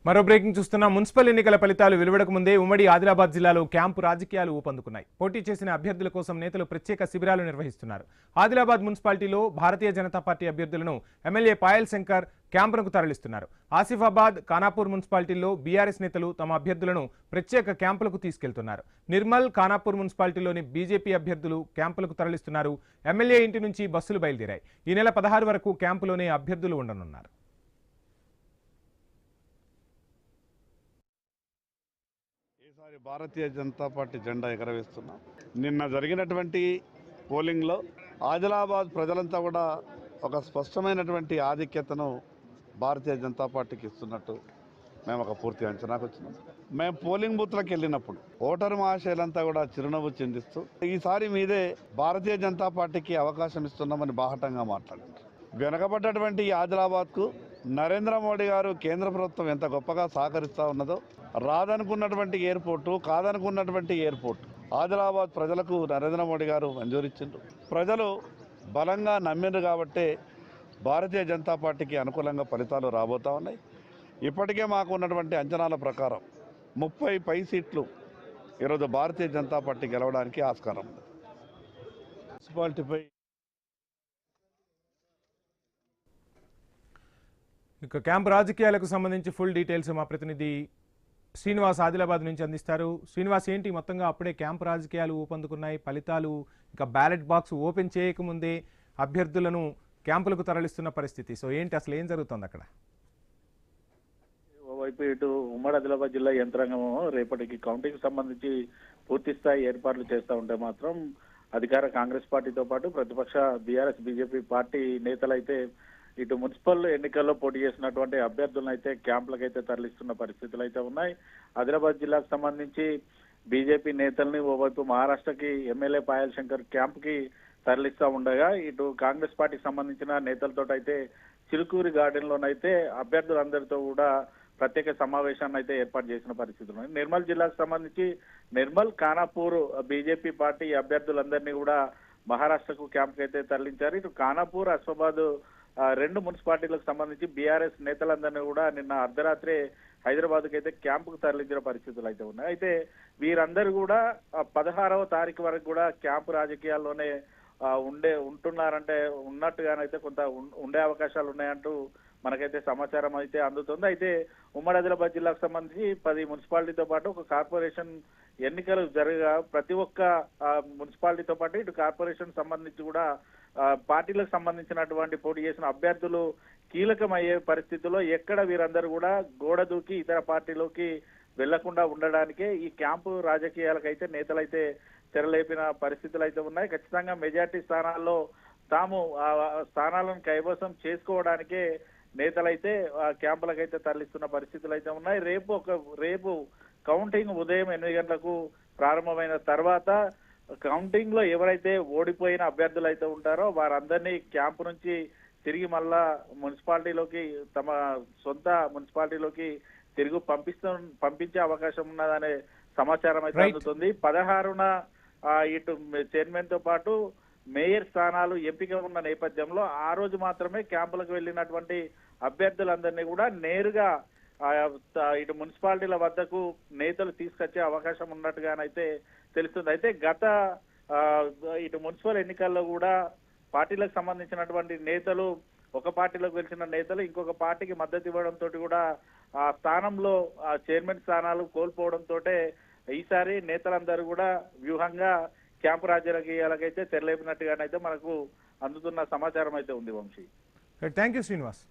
మరో బ్రేకింగ్ చూస్తున్న మున్సిపల్ ఎన్నికల ఫలితాలు వెలువడక ముందే ఉమ్మడి ఆదిలాబాద్ జిల్లాలో క్యాంపు రాజకీయాలు ఊపందుకున్నాయి. పోటీ చేసిన అభ్యర్థుల కోసం నేతలు ప్రత్యేక శిబిరాలు నిర్వహిస్తున్నారు. ఆదిలాబాద్ మున్సిపాలిటీలో భారతీయ జనతా పార్టీ అభ్యర్థులను ఎమ్మెల్యే పాయల్ శంకర్ క్యాంపులకు తరలిస్తున్నారు. ఆసిఫాబాద్, ఖానాపూర్ మున్సిపాలిటీల్లో బీఆర్ఎస్ నేతలు తమ అభ్యర్థులను ప్రత్యేక క్యాంపులకు తీసుకెళ్తున్నారు. నిర్మల్, ఖానాపూర్ మున్సిపాలిటీలోని బీజేపీ అభ్యర్థులు క్యాంపులకు తరలిస్తున్నారు. ఎమ్మెల్యే ఇంటి నుంచి బస్సులు బయలుదేరాయి. ఈ నెల 16 వరకు క్యాంపులోనే అభ్యర్థులు ఉండనున్నారు. భారతీయ జనతా పార్టీ జెండా ఎగరవేస్తున్నాం. నిన్న జరిగినటువంటి పోలింగ్లో ఆదిలాబాద్ ప్రజలంతా కూడా ఒక స్పష్టమైనటువంటి ఆధిక్యతను భారతీయ జనతా పార్టీకి ఇస్తున్నట్టు మేము ఒక పూర్తి అంచనాకు వచ్చినాం. మేము పోలింగ్ బూత్లకు వెళ్ళినప్పుడు ఓటరు మహాశయులంతా కూడా చిరునవ్వు చిందిస్తూ ఈసారి మీదే భారతీయ జనతా పార్టీకి అవకాశం ఇస్తున్నామని బాహటంగా మాట్లాడారు. వెనకబడ్డటువంటి ఈ ఆదిలాబాద్కు నరేంద్ర మోడీ గారు కేంద్ర ప్రభుత్వం ఎంత గొప్పగా సహకరిస్తూ ఉన్నదో, రాదనుకున్నటువంటి ఎయిర్పోర్టు, కాదనుకున్నటువంటి ఎయిర్పోర్ట్ ఆదిలాబాద్ ప్రజలకు నరేంద్ర మోడీ గారు మంజూరిచ్చిండ్రు. ప్రజలు బలంగా నమ్మిండ్రు కాబట్టే భారతీయ జనతా పార్టీకి అనుకూలంగా ఫలితాలు రాబోతూ ఉన్నాయి. ఇప్పటికే మాకు ఉన్నటువంటి అంచనాల ప్రకారం 30 పై సీట్లు ఈరోజు భారతీయ జనతా పార్టీ గెలవడానికి ఆస్కారం ఉంది. మున్సిపాలిటీపై ఇక క్యాంపు రాజకీయాలకు సంబంధించి ఫుల్ డీటెయిల్స్ మా ప్రతినిధి శ్రీనివాస్ ఆదిలాబాద్ నుంచి అందిస్తారు. శ్రీనివాస్, ఏంటి మొత్తంగా అప్పుడే క్యాంపు రాజకీయాలు ఊపందుకున్నాయి, ఫలితాలు ఇక బ్యాలెట్ బాక్స్ ఓపెన్ చేయకముందే అభ్యర్థులను క్యాంపులకు తరలిస్తున్న పరిస్థితి. సో ఏంటి అసలు ఏం జరుగుతుంది అక్కడ? ఓవైపు ఇటు ఉమ్మడి ఆదిలాబాద్ జిల్లా యంత్రాంగం రేపటికి కౌంటింగ్ సంబంధించి పూర్తి స్థాయి ఏర్పాట్లు చేస్తూ ఉంటే మాత్రం అధికార కాంగ్రెస్ పార్టీతో పాటు ప్రతిపక్ష బీఆర్ఎస్ బీజేపీ పార్టీ నేతలైతే ఇటు మున్సిపల్ ఎన్నికల్లో పోటీ చేసినటువంటి అభ్యర్థులను అయితే క్యాంపులకు అయితే తరలిస్తున్న పరిస్థితులు అయితే ఉన్నాయి. ఆదిలాబాద్ జిల్లాకు సంబంధించి బీజేపీ నేతల్ని ఓవైపు మహారాష్ట్రకి ఎమ్మెల్యే పాయల్ శంకర్ క్యాంప్కి తరలిస్తూ ఉండగా, ఇటు కాంగ్రెస్ పార్టీకి సంబంధించిన నేతలతో అయితే చిలుకూరి గార్డెన్ లోనైతే అభ్యర్థులందరితో కూడా ప్రత్యేక సమావేశాన్ని అయితే ఏర్పాటు చేసిన పరిస్థితులు ఉన్నాయి. నిర్మల్ జిల్లాకు సంబంధించి నిర్మల్, ఖానాపూర్ బీజేపీ పార్టీ అభ్యర్థులందరినీ కూడా మహారాష్ట్రకు క్యాంప్కి అయితే తరలించారు. ఇటు ఖానాపూర్, ఆసిఫాబాద్ రెండు మున్సిపాలిటీలకు సంబంధించి బీఆర్ఎస్ నేతలందరినీ కూడా నిన్న అర్ధరాత్రే హైదరాబాద్కి అయితే క్యాంపుకు తరలించిన పరిస్థితులు అయితే ఉన్నాయి. అయితే వీరందరూ కూడా 16వ తారీఖు వరకు కూడా క్యాంపు రాజకీయాల్లోనే ఉంటున్నారంటే ఉన్నట్టుగానైతే కొంత ఉండే అవకాశాలు ఉన్నాయంటూ మనకైతే సమాచారం అయితే అందుతుంది. అయితే ఉమ్మడి ఆదిలాబాద్ జిల్లాకు సంబంధించి 10 మున్సిపాలిటీతో పాటు ఒక కార్పొరేషన్ ఎన్నికలు జరగగా ప్రతి ఒక్క మున్సిపాలిటీతో పాటు ఇటు కార్పొరేషన్ సంబంధించి కూడా పార్టీలకు సంబంధించినటువంటి పోటీ చేసిన అభ్యర్థులు కీలకమయ్యే పరిస్థితుల్లో ఎక్కడ వీరందరూ కూడా గోడ దూకి ఇతర పార్టీలోకి వెళ్లకుండా ఉండడానికే ఈ క్యాంపు రాజకీయాలకైతే నేతలైతే తెరలేపిన పరిస్థితులు అయితే ఉన్నాయి. ఖచ్చితంగా మెజార్టీ స్థానాల్లో తాము స్థానాలను కైవసం చేసుకోవడానికే నేతలైతే క్యాంపులకైతే తరలిస్తున్న పరిస్థితులు అయితే ఉన్నాయి. రేపు కౌంటింగ్ ఉదయం 8 గంటలకు ప్రారంభమైన తర్వాత కౌంటింగ్ లో ఎవరైతే ఓడిపోయిన అభ్యర్థులు అయితే ఉంటారో వారందరినీ క్యాంపు నుంచి తిరిగి మళ్ళా మున్సిపాలిటీలోకి తమ సొంత మున్సిపాలిటీలోకి తిరిగి పంపించే అవకాశం ఉన్నదనే సమాచారం అయితే అందుతుంది. 16న ఇటు చైర్మన్ తో పాటు మేయర్ స్థానాలు ఎంపిక ఉన్న నేపథ్యంలో ఆ రోజు మాత్రమే క్యాంపులకు వెళ్ళినటువంటి అభ్యర్థులందరినీ కూడా నేరుగా ఇటు మున్సిపాలిటీల వద్దకు నేతలు తీసుకొచ్చే అవకాశం ఉన్నట్టుగానైతే తెలుస్తుంది. అయితే గత ఇటు మున్సిపల్ ఎన్నికల్లో కూడా పార్టీలకు సంబంధించినటువంటి నేతలు ఒక పార్టీలోకి గెలిచిన నేతలు ఇంకొక పార్టీకి మద్దతు ఇవ్వడంతో కూడా ఆ స్థానంలో చైర్మన్ స్థానాలు కోల్పోవడంతో ఈసారి నేతలందరూ కూడా వ్యూహంగా క్యాంపు రాజకీయాలకైతే తెరలేపినట్టుగానైతే మనకు అందుతున్న సమాచారం అయితే ఉంది. Vamshi, thank you Srinivas.